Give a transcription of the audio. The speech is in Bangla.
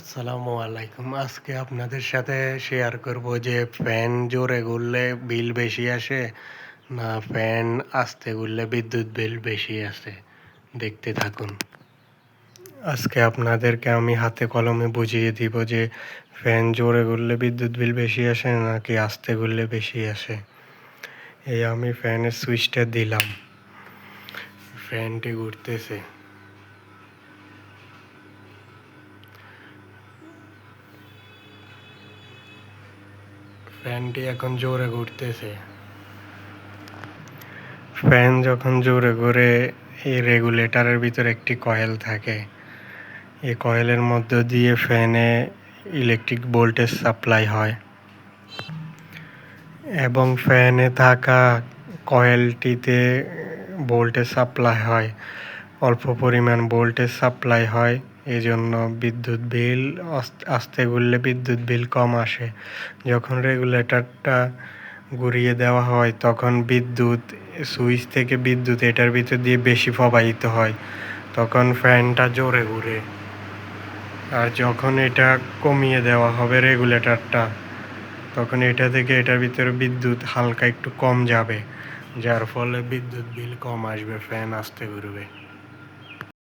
আসসালামু আলাইকুম। আজকে আপনাদের সাথে শেয়ার করব যে ফ্যান জোরে ঘুরলে বিল বেশি আসে না ফ্যান আস্তে ঘুরলে বিদ্যুৎ বিল বেশি আসে। দেখতে থাকুন। আজকে আপনাদেরকে আমি হাতে কলমে বুঝিয়ে দিব যে ফ্যান জোরে ঘুরলে বিদ্যুৎ বিল বেশি আসে নাকি আস্তে ঘুরলে বেশি আসে। এই আমি ফ্যানের সুইচটা দিলাম, ফ্যানটি ঘুরতেছে। ফ্যানটি এখন জোরে ঘুরতেছে। ফ্যান যখন জোরে ঘুরে এই রেগুলেটরের ভিতরে একটি কয়েল থাকে। এই কয়েলের মধ্য দিয়ে ফ্যানে ইলেকট্রিক ভোল্টেজ সাপ্লাই হয় এবং ফ্যানে থাকা কয়েলটিতে ভোল্টেজ সাপ্লাই হয়, অল্প পরিমাণ ভোল্টেজ সাপ্লাই হয়। এজন্য বিদ্যুৎ বিল আস্তে ঘুরলে বিদ্যুৎ বিল কম আসে। যখন রেগুলেটরটা ঘুরিয়ে দেওয়া হয় তখন বিদ্যুৎ সুইচ থেকে বিদ্যুৎ এটার ভিতর দিয়ে বেশি প্রবাহিত হয়, তখন ফ্যানটা জোরে ঘুরে। আর যখন এটা কমিয়ে দেওয়া হবে রেগুলেটরটা, তখন এটা থেকে এটার ভিতরে বিদ্যুৎ হালকা একটু কম যাবে, যার ফলে বিদ্যুৎ বিল কম আসবে, ফ্যান আস্তে ঘুরবে।